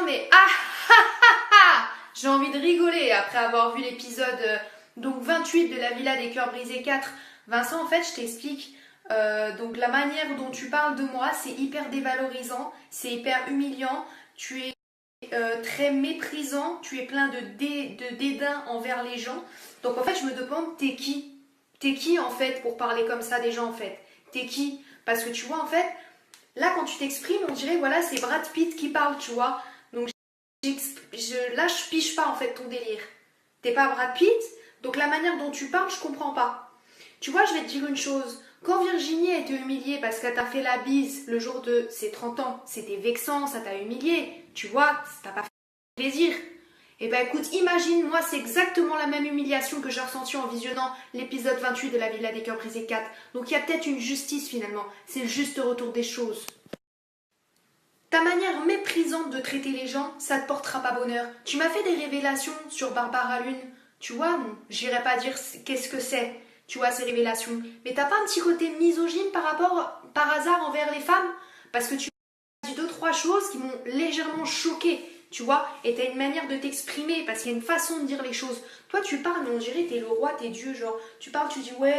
non mais j'ai envie de rigoler après avoir vu l'épisode donc 28 de la Villa des Cœurs Brisés 4. Vincent, en fait, je t'explique. Donc la manière dont tu parles de moi, c'est hyper dévalorisant, c'est hyper humiliant. Tu es très méprisant, tu es plein de dédain envers les gens. Donc en fait, je me demande, t'es qui? T'es qui en fait pour parler comme ça des gens en fait? T'es qui? Parce que tu vois, en fait, là quand tu t'exprimes, on dirait voilà, c'est Brad Pitt qui parle, tu vois. Donc là, je piche pas en fait ton délire. T'es pas Brad Pitt, donc la manière dont tu parles, je comprends pas. Tu vois, je vais te dire une chose. Quand Virginie a été humiliée parce qu'elle t'a fait la bise le jour de ses 30 ans, c'était vexant, ça t'a humilié. Tu vois, ça t'a pas fait plaisir. Eh ben écoute, imagine, moi c'est exactement la même humiliation que j'ai ressentie en visionnant l'épisode 28 de la Villa des Cœurs Brisés 4. Donc il y a peut-être une justice finalement. C'est le juste retour des choses. Ta manière méprisante de traiter les gens, ça te portera pas bonheur. Tu m'as fait des révélations sur Barbara Lune. Tu vois, j'irai pas dire qu'est-ce que c'est, tu vois, ces révélations. Mais t'as pas un petit côté misogyne par hasard, envers les femmes? Parce que tu m'as dit deux, trois choses qui m'ont légèrement choquée, tu vois, et t'as une manière de t'exprimer, parce qu'il y a une façon de dire les choses. Toi, tu parles, mais on dirait t'es le roi, t'es Dieu, genre, tu parles, tu dis, ouais,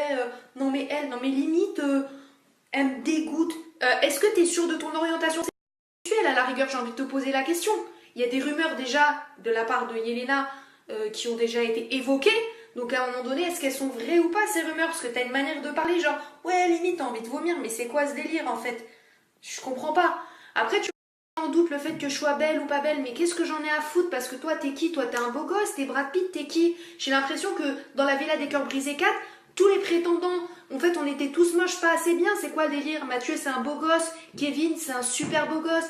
non mais elle, non mais limite, elle me dégoûte. Est-ce que t'es sûre de ton orientation sexuelle? À la rigueur, j'ai envie de te poser la question. Il y a des rumeurs déjà de la part de Yelena qui ont déjà été évoquées. Donc à un moment donné, est-ce qu'elles sont vraies ou pas ces rumeurs? Parce que t'as une manière de parler genre ouais limite t'as envie de vomir, mais c'est quoi ce délire en fait? Je comprends pas. Après tu mets en doute le fait que je sois belle ou pas belle, mais qu'est-ce que j'en ai à foutre? Parce que toi t'es qui? Toi t'es un beau gosse, t'es Brad Pitt, t'es qui? J'ai l'impression que dans la Villa des Cœurs Brisés 4, tous les prétendants, en fait on était tous moches, pas assez bien, c'est quoi le délire? Mathieu c'est un beau gosse, Kevin c'est un super beau gosse.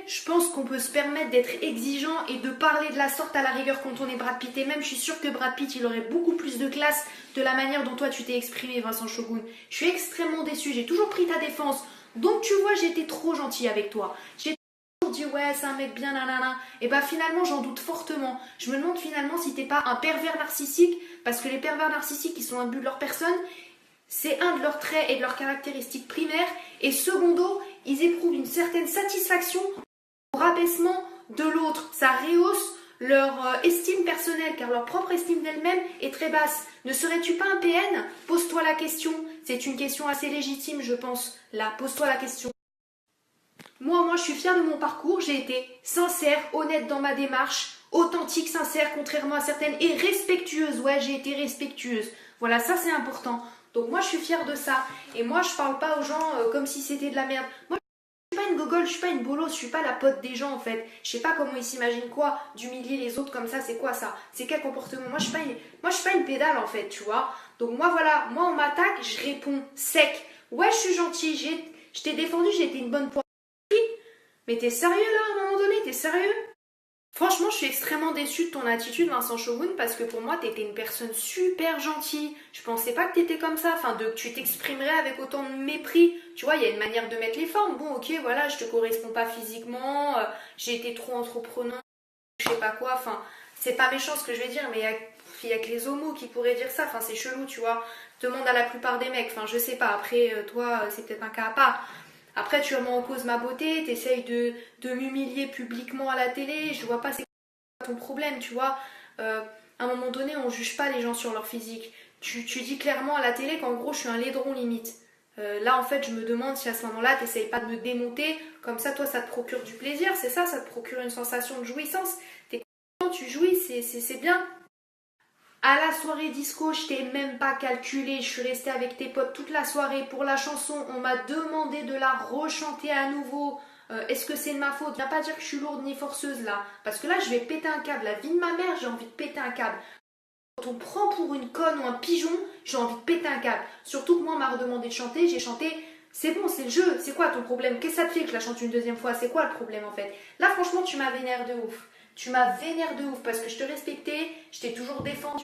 Je pense qu'on peut se permettre d'être exigeant et de parler de la sorte à la rigueur quand on est Brad Pitt. Et même, je suis sûre que Brad Pitt, il aurait beaucoup plus de classe de la manière dont toi tu t'es exprimé, Vincent Shogun. Je suis extrêmement déçue, j'ai toujours pris ta défense. Donc tu vois, j'étais trop gentille avec toi. J'ai toujours dit ouais, c'est un mec bien nanana. Et bah finalement, j'en doute fortement. Je me demande finalement si t'es pas un pervers narcissique, parce que les pervers narcissiques, ils sont imbus de leur personne. C'est un de leurs traits et de leurs caractéristiques primaires. Et secondo, ils éprouvent une certaine satisfaction au rabaissement de l'autre. Ça rehausse leur estime personnelle, car leur propre estime d'elle-même est très basse. Ne serais-tu pas un PN? Pose-toi la question. C'est une question assez légitime, je pense. Là, pose-toi la question. Moi, je suis fière de mon parcours. J'ai été sincère, honnête dans ma démarche, authentique, sincère, contrairement à certaines, et respectueuse. Ouais, j'ai été respectueuse. Voilà, ça c'est important. Donc moi, je suis fière de ça. Et moi, je parle pas aux gens comme si c'était de la merde. Moi, je suis pas une gogole, je suis pas une bolosse, je suis pas la pote des gens en fait. Je sais pas comment ils s'imaginent quoi, d'humilier les autres comme ça, c'est quoi ça? C'est quel comportement? Moi, je suis pas une pédale en fait, tu vois. Donc moi, voilà, moi on m'attaque, je réponds sec. Ouais, je suis gentille, je t'ai défendu, j'ai été une bonne poire. Mais t'es sérieux là, à un moment donné? T'es sérieux? Franchement, je suis extrêmement déçue de ton attitude, Vincent Shogun, parce que pour moi, t'étais une personne super gentille. Je pensais pas que t'étais comme ça, enfin, que tu t'exprimerais avec autant de mépris. Tu vois, il y a une manière de mettre les formes. Bon, ok, voilà, je te corresponds pas physiquement, j'ai été trop entreprenant, je sais pas quoi, enfin, c'est pas méchant ce que je vais dire, mais il y a que les homos qui pourraient dire ça, enfin, c'est chelou, tu vois. Demande à la plupart des mecs, enfin, je sais pas, après, toi, c'est peut-être un cas à part. Après, tu remets en cause ma beauté, t'essayes de m'humilier publiquement à la télé, je vois pas c'est quoi ton problème, tu vois. À un moment donné, on juge pas les gens sur leur physique. Tu dis clairement à la télé qu'en gros, je suis un laidron limite. Là, en fait, je me demande si à ce moment-là, t'essayes pas de me démonter, comme ça, toi, ça te procure du plaisir, c'est ça, ça te procure une sensation de jouissance. T'es content, tu jouis, c'est bien. À la soirée disco, je t'ai même pas calculé, je suis restée avec tes potes toute la soirée pour la chanson, on m'a demandé de la rechanter à nouveau. Est-ce que c'est de ma faute? Viens pas dire que je suis lourde ni forceuse là, parce que là je vais péter un câble, la vie de ma mère j'ai envie de péter un câble. Quand on me prend pour une conne ou un pigeon, j'ai envie de péter un câble. Surtout que moi on m'a redemandé de chanter, j'ai chanté, c'est bon, c'est le jeu, c'est quoi ton problème? Qu'est-ce que ça te fait que je la chante une deuxième fois? C'est quoi le problème en fait? Là franchement tu m'as vénère de ouf. Tu m'as vénère de ouf parce que je te respectais, je t'ai toujours défendu.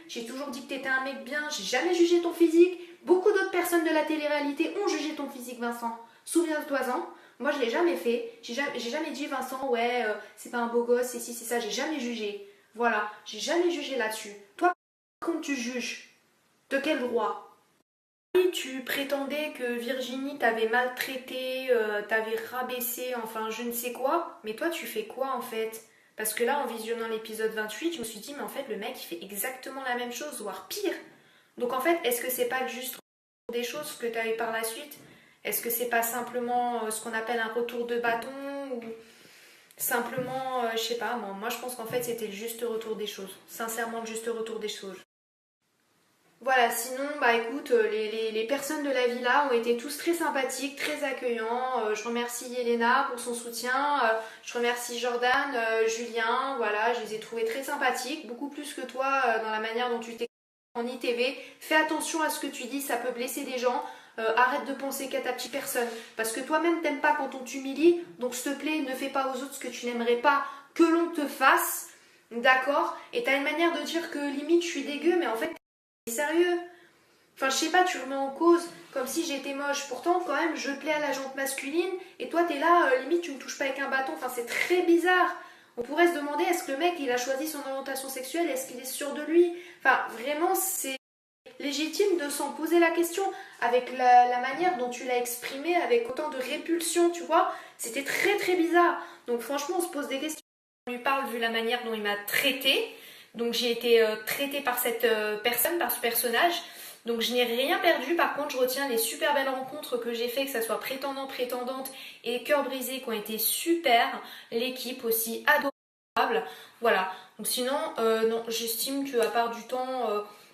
J'ai toujours dit que t'étais un mec bien, j'ai jamais jugé ton physique. Beaucoup d'autres personnes de la télé-réalité ont jugé ton physique, Vincent. Souviens-toi-en. Moi, je l'ai jamais fait. J'ai jamais dit, Vincent, ouais, c'est pas un beau gosse, c'est ci, c'est ça. J'ai jamais jugé. Voilà, j'ai jamais jugé là-dessus. Toi, par contre, tu juges. De quel droit? tu prétendais que Virginie t'avait maltraité, t'avait rabaissé, enfin je ne sais quoi, mais toi tu fais quoi en fait? Parce que là, en visionnant l'épisode 28, je me suis dit, mais en fait, le mec, il fait exactement la même chose, voire pire. Donc en fait, est-ce que c'est pas juste des choses que tu as eu par la suite? Est-ce que c'est pas simplement ce qu'on appelle un retour de bâton ou simplement, je sais pas, moi je pense qu'en fait c'était le juste retour des choses. Sincèrement, le juste retour des choses. Voilà, sinon, bah écoute, les personnes de la villa ont été tous très sympathiques, très accueillants. Je remercie Yelena pour son soutien, je remercie Jordan, Julien, voilà, je les ai trouvés très sympathiques, beaucoup plus que toi dans la manière dont tu t'es en ITV. Fais attention à ce que tu dis, ça peut blesser des gens. Arrête de penser qu'à ta petite personne, parce que toi-même t'aimes pas quand on t'humilie, donc s'il te plaît, ne fais pas aux autres ce que tu n'aimerais pas que l'on te fasse, d'accord? Et t'as une manière de dire que limite je suis dégueu, mais en fait sérieux? Enfin, je sais pas, tu remets en cause comme si j'étais moche. Pourtant, quand même, je plais à la jante masculine et toi, t'es là, limite, tu me touches pas avec un bâton. Enfin, c'est très bizarre. On pourrait se demander, est-ce que le mec, il a choisi son orientation sexuelle? Est-ce qu'il est sûr de lui? Enfin, vraiment, c'est légitime de s'en poser la question. Avec la manière dont tu l'as exprimé, avec autant de répulsion, tu vois, c'était très très bizarre. Donc, franchement, on se pose des questions. On lui parle vu la manière dont il m'a traité. Donc j'ai été traitée par cette personne, par ce personnage. Donc je n'ai rien perdu. Par contre, je retiens les super belles rencontres que j'ai fait, que ce soit prétendant, prétendante et cœur brisé qui ont été super. L'équipe aussi adorable. Voilà. Donc sinon, non, j'estime qu'à part du temps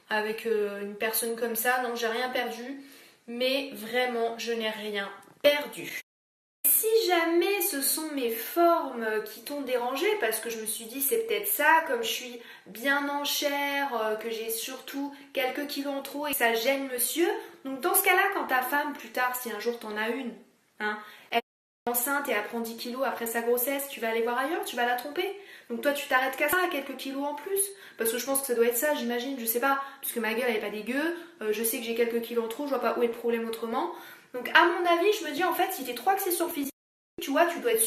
avec une personne comme ça, non, j'ai rien perdu. Mais vraiment, je n'ai rien perdu. Si jamais ce sont mes formes qui t'ont dérangé, parce que je me suis dit c'est peut-être ça, comme je suis bien en chair, que j'ai surtout quelques kilos en trop et que ça gêne monsieur, donc dans ce cas-là, quand ta femme plus tard, si un jour t'en as une, hein, elle est enceinte et elle prend 10 kilos après sa grossesse, tu vas aller voir ailleurs, tu vas la tromper. Donc toi tu t'arrêtes qu'à ça, à quelques kilos en plus, parce que je pense que ça doit être ça, j'imagine, je sais pas, puisque ma gueule elle est pas dégueu, je sais que j'ai quelques kilos en trop, je vois pas où est le problème autrement. Donc à mon avis, je me dis en fait, si t'es trop axé sur le physique, tu vois, tu dois être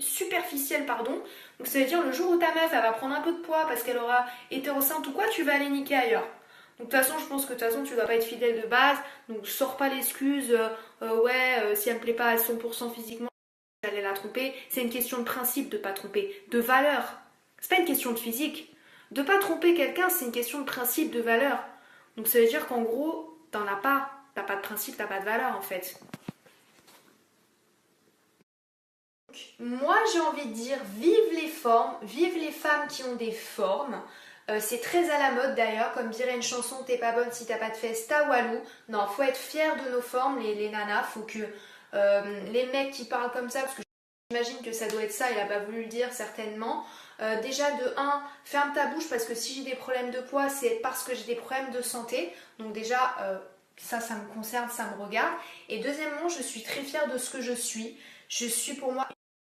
superficiel, pardon. Donc ça veut dire le jour où ta meuf, elle va prendre un peu de poids parce qu'elle aura été enceinte ou quoi, tu vas aller niquer ailleurs. Donc de toute façon, je pense que de toute façon, tu dois pas être fidèle de base. Donc sors pas l'excuse, si elle me plaît pas à 100% physiquement, j'allais la tromper. C'est une question de principe de pas tromper, de valeur. C'est pas une question de physique. De pas tromper quelqu'un, c'est une question de principe, de valeur. Donc ça veut dire qu'en gros, t'en as pas. T'as pas de principe, t'as pas de valeur en fait. Moi, j'ai envie de dire, vive les formes, vive les femmes qui ont des formes. C'est très à la mode d'ailleurs, comme dirait une chanson, t'es pas bonne si t'as pas de fesses, ta walou. Non, faut être fier de nos formes, les nanas. Faut que les mecs qui parlent comme ça, parce que j'imagine que ça doit être ça, il a pas voulu le dire certainement. Déjà de 1, ferme ta bouche parce que si j'ai des problèmes de poids, c'est parce que j'ai des problèmes de santé. Donc déjà, ça me concerne, ça me regarde. Et deuxièmement, je suis très fière de ce que je suis. Je suis pour moi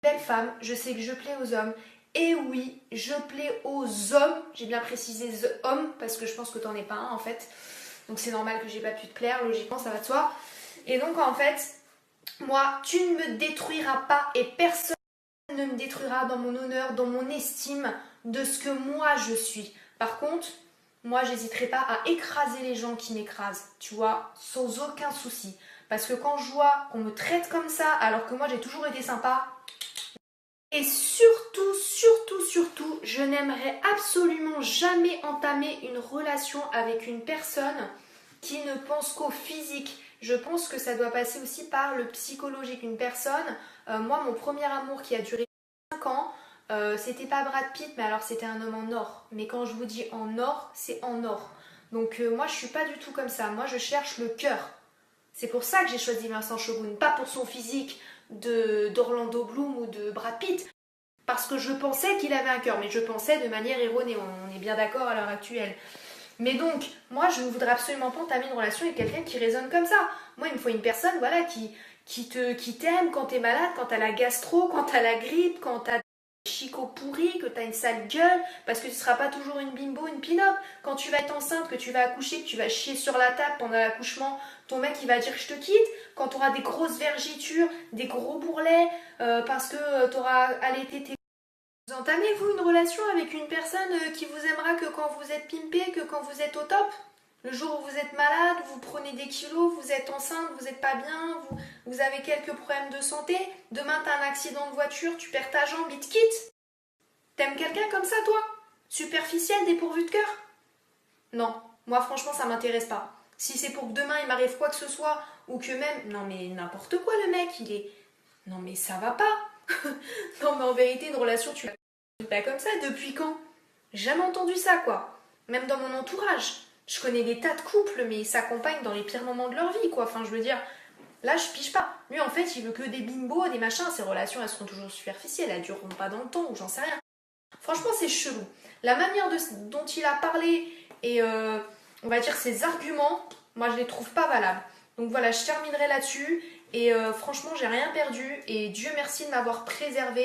belle femme, je sais que je plais aux hommes. Et oui, je plais aux hommes. J'ai bien précisé the homme parce que je pense que t'en es pas un en fait. Donc c'est normal que j'ai pas pu te plaire, logiquement ça va de soi. Et donc en fait, moi, tu ne me détruiras pas et personne ne me détruira dans mon honneur, dans mon estime de ce que moi je suis. Par contre, moi j'hésiterai pas à écraser les gens qui m'écrasent, tu vois, sans aucun souci. Parce que quand je vois qu'on me traite comme ça, alors que moi j'ai toujours été sympa, et surtout, surtout, surtout, je n'aimerais absolument jamais entamer une relation avec une personne qui ne pense qu'au physique. Je pense que ça doit passer aussi par le psychologique. Une personne, moi mon premier amour qui a duré 5 ans, c'était pas Brad Pitt, mais alors c'était un homme en or. Mais quand je vous dis en or, c'est en or. Donc moi je suis pas du tout comme ça. Moi je cherche le cœur. C'est pour ça que j'ai choisi Vincent Shogun, pas pour son physique d'Orlando Bloom ou de Brad Pitt, parce que je pensais qu'il avait un cœur, mais je pensais de manière erronée, on est bien d'accord à l'heure actuelle. Mais donc, moi je ne voudrais absolument pas entamer une relation avec quelqu'un qui raisonne comme ça. Moi il me faut une personne voilà, qui t'aime quand t'es malade, quand t'as la gastro, quand t'as la grippe, quand t'as chicot pourri, que t'as une sale gueule, parce que tu seras pas toujours une bimbo, une pin-up. Quand tu vas être enceinte, que tu vas accoucher, que tu vas chier sur la table pendant l'accouchement, ton mec il va dire je te quitte. Quand tu auras des grosses vergitures, des gros bourrelets, parce que tu auras allaité tes... Vous entamez-vous une relation avec une personne qui vous aimera que quand vous êtes pimpé, que quand vous êtes au top? Le jour où vous êtes malade, vous prenez des kilos, vous êtes enceinte, vous n'êtes pas bien, vous avez quelques problèmes de santé, demain t'as un accident de voiture, tu perds ta jambe, il te quitte. T'aimes quelqu'un comme ça, toi? Superficiel, dépourvu de cœur? Non, moi franchement ça m'intéresse pas. Si c'est pour que demain il m'arrive quoi que ce soit, ou que même... Non mais n'importe quoi le mec, il est... Non mais ça va pas. Non mais en vérité, une relation, tu l'as pas comme ça, depuis quand? Jamais entendu ça quoi. Même dans mon entourage. Je connais des tas de couples, mais ils s'accompagnent dans les pires moments de leur vie quoi. Enfin je veux dire, là je pige pas. Lui en fait il veut que des bimbos, des machins, ses relations elles seront toujours superficielles, elles dureront pas dans le temps ou j'en sais rien. Franchement c'est chelou. La manière dont il a parlé et on va dire ses arguments, moi je les trouve pas valables. Donc voilà, je terminerai là-dessus et franchement j'ai rien perdu et Dieu merci de m'avoir préservé.